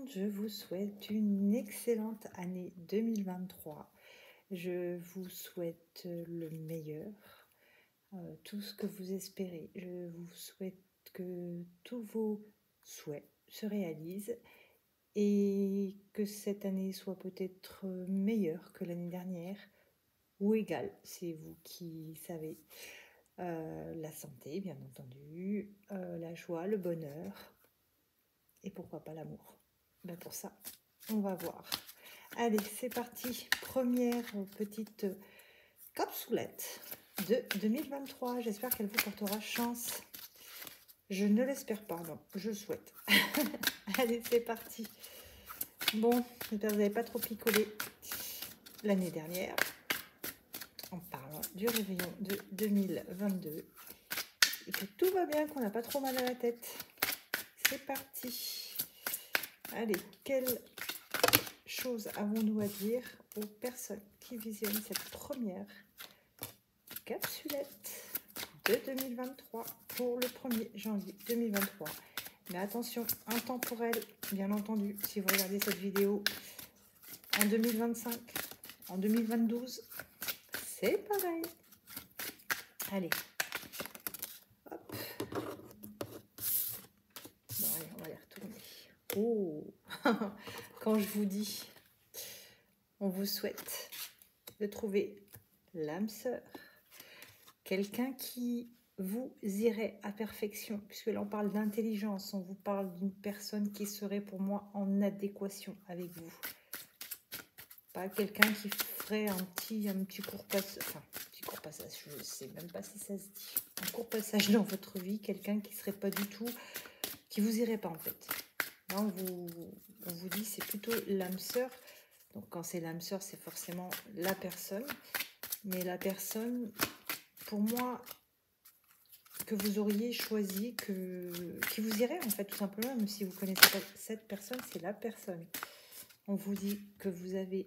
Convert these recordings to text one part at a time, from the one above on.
monde, je vous souhaite une excellente année 2023. Je vous souhaite le meilleur, tout ce que vous espérez. Je vous souhaite que tous vos souhaits se réalisent et que cette année soit peut-être meilleure que l'année dernière ou égale, c'est vous qui savez. La santé, bien entendu, la joie, le bonheur et pourquoi pas l'amour. Ben pour ça, on va voir. Allez, c'est parti. Première petite capsoulette de 2023. J'espère qu'elle vous portera chance. Je ne l'espère pas, non, je souhaite. Allez, c'est parti. Bon, j'espère que vous n'avez pas trop picolé l'année dernière en parlant du réveillon de 2022 et que tout va bien, qu'on n'a pas trop mal à la tête. C'est parti. Allez, quelle chose avons-nous à dire aux personnes qui visionnent cette première capsulette de 2023 pour le 1er janvier 2023. Mais attention, intemporel, bien entendu, si vous regardez cette vidéo en 2025, en 2022, c'est pareil. Allez, hop. Bon, allez, on va les retourner. Oh, quand je vous dis, on vous souhaite de trouver l'âme sœur, quelqu'un qui vous irait à perfection, puisque là on parle d'intelligence, on vous parle d'une personne qui serait pour moi en adéquation avec vous. Pas quelqu'un qui ferait un petit court passage, enfin, petit court passage, je ne sais même pas si ça se dit, un court passage dans votre vie, quelqu'un qui serait pas du tout, qui vous irait pas en fait. Là on vous dit c'est plutôt l'âme sœur. Donc quand c'est l'âme sœur, c'est forcément la personne. Mais la personne, pour moi, que vous auriez choisi, qui vous irait en fait tout simplement, même si vous ne connaissez pas cette personne, c'est la personne. On vous dit que vous avez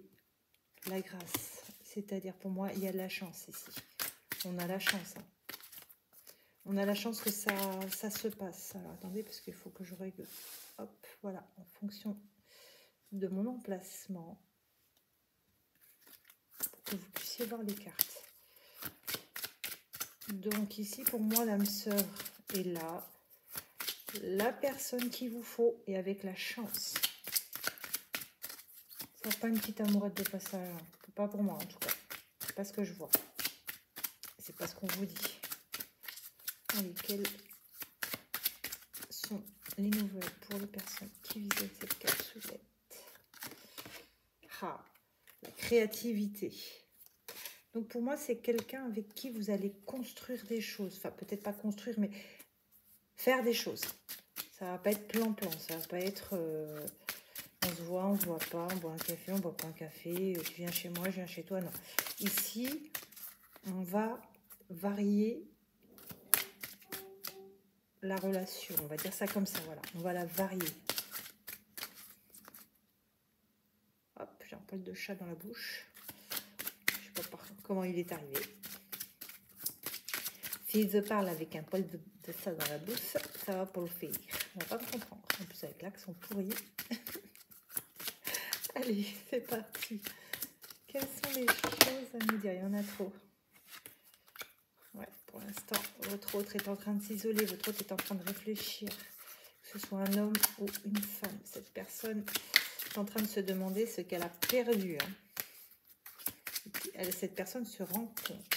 la grâce. C'est-à-dire pour moi, il y a de la chance ici. On a la chance. Hein. On a la chance que ça se passe. Alors attendez, parce qu'il faut que je règle. Hop, voilà, en fonction de mon emplacement. Que vous puissiez voir les cartes. Donc ici, pour moi, l'âme sœur est là. La personne qu'il vous faut et avec la chance. Ça pas une petite amourette de passage. Pas pour moi, en tout cas. C'est pas ce que je vois. C'est pas ce qu'on vous dit. Allez, quelles sont les nouvelles pour les personnes qui visionnent cette capsulette? Ah, la créativité. Donc pour moi, c'est quelqu'un avec qui vous allez construire des choses. Enfin, peut-être pas construire, mais faire des choses. Ça va pas être plan-plan. Ça va pas être on se voit, on se voit pas, on boit un café, on boit pas un café. Tu viens chez moi, je viens chez toi. Non. Ici, on va varier la relation. On va dire ça comme ça, voilà. On va la varier. Hop, j'ai un poil de chat dans la bouche. Je sais pas comment il est arrivé. S'il se parle avec un poil de ça dans la bouche, ça va pour le faire. On va pas me comprendre. En plus, avec l'accent pourri. Allez, c'est parti. Quelles sont les choses à me dire? Il y en a trop. Ouais, pour l'instant, votre autre est en train de s'isoler. Votre autre est en train de réfléchir. Que ce soit un homme ou une femme. Cette personne est en train de se demander ce qu'elle a perdu. Hein. Et puis, cette personne se rend compte.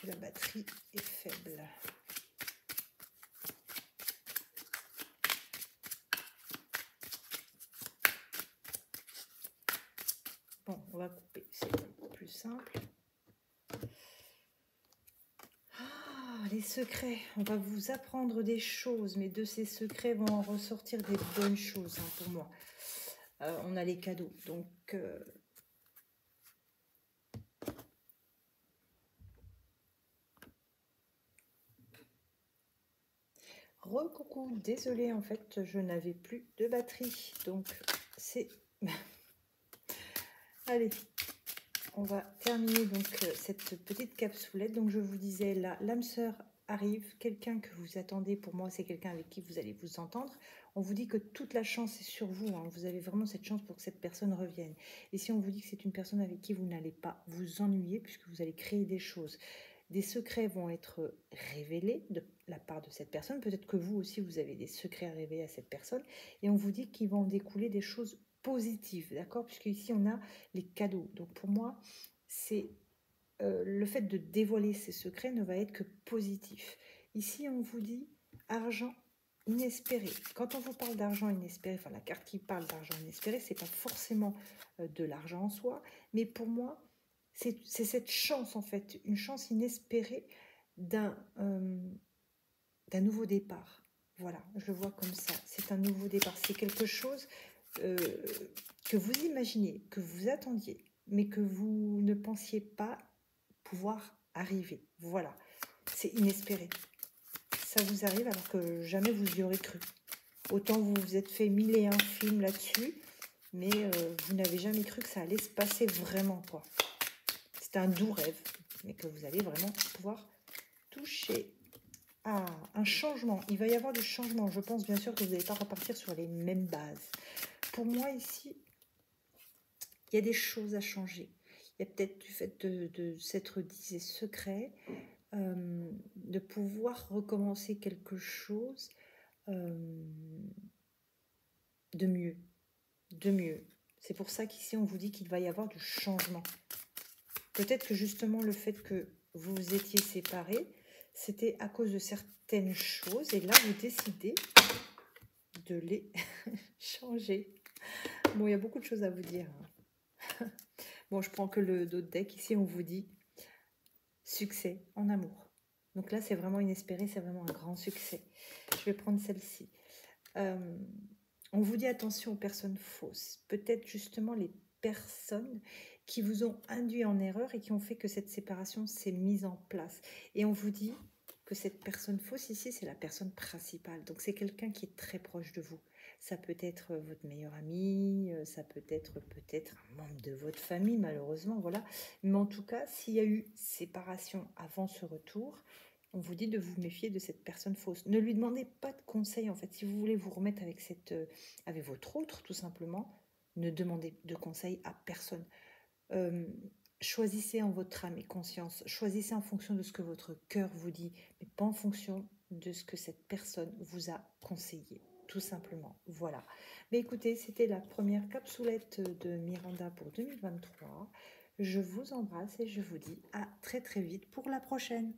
La batterie est faible. Bon, on va couper, c'est plus simple. Ah, les secrets, on va vous apprendre des choses, mais de ces secrets vont en ressortir des bonnes choses hein, pour moi. On a les cadeaux, donc... Recoucou, désolée, en fait, je n'avais plus de batterie, donc c'est... Allez, on va terminer donc cette petite capsoulette. Donc je vous disais là, l'âme sœur arrive, quelqu'un que vous attendez, pour moi c'est quelqu'un avec qui vous allez vous entendre, on vous dit que toute la chance est sur vous, hein. Vous avez vraiment cette chance pour que cette personne revienne. Et si on vous dit que c'est une personne avec qui vous n'allez pas vous ennuyer, puisque vous allez créer des choses, des secrets vont être révélés de la part de cette personne, peut-être que vous aussi vous avez des secrets à révéler à cette personne, et on vous dit qu'il va en découler des choses positives, d'accord? Puisque ici on a les cadeaux. Donc pour moi, c'est le fait de dévoiler ces secrets ne va être que positif. Ici, on vous dit argent inespéré. Quand on vous parle d'argent inespéré, enfin la carte qui parle d'argent inespéré, c'est pas forcément de l'argent en soi, mais pour moi, c'est cette chance en fait, une chance inespérée d'un nouveau départ. Voilà, je le vois comme ça. C'est un nouveau départ. C'est quelque chose euh, que vous imaginez, que vous attendiez, mais que vous ne pensiez pas pouvoir arriver. Voilà, c'est inespéré. Ça vous arrive alors que jamais vous y aurez cru. Autant vous vous êtes fait 1001 films là-dessus, mais vous n'avez jamais cru que ça allait se passer vraiment, quoi. C'est un doux rêve, mais que vous allez vraiment pouvoir toucher. Ah, un changement. Il va y avoir du changement. Je pense bien sûr que vous n'allez pas repartir sur les mêmes bases. Pour moi, ici, il y a des choses à changer. Il y a peut-être du fait de s'être dit ces secrets, de pouvoir recommencer quelque chose de mieux. De mieux. C'est pour ça qu'ici, on vous dit qu'il va y avoir du changement. Peut-être que justement, le fait que vous vous étiez séparés, c'était à cause de certaines choses. Et là, vous décidez de les changer. Bon, il y a beaucoup de choses à vous dire. Bon, je prends que le dos de deck. Ici, on vous dit succès en amour. Donc là, c'est vraiment inespéré, c'est vraiment un grand succès. Je vais prendre celle-ci. On vous dit attention aux personnes fausses. Peut-être justement les personnes qui vous ont induit en erreur et qui ont fait que cette séparation s'est mise en place. Et on vous dit que cette personne fausse ici, c'est la personne principale. Donc c'est quelqu'un qui est très proche de vous. Ça peut être votre meilleur ami, ça peut être peut-être un membre de votre famille, malheureusement, voilà. Mais en tout cas, s'il y a eu séparation avant ce retour, on vous dit de vous méfier de cette personne fausse. Ne lui demandez pas de conseils, en fait. Si vous voulez vous remettre avec, avec votre autre, tout simplement, ne demandez de conseils à personne. Choisissez en votre âme et conscience. Choisissez en fonction de ce que votre cœur vous dit, mais pas en fonction de ce que cette personne vous a conseillé. Tout simplement. Voilà. Mais écoutez, c'était la première capsoulette de Miranda pour 2023. Je vous embrasse et je vous dis à très très vite pour la prochaine.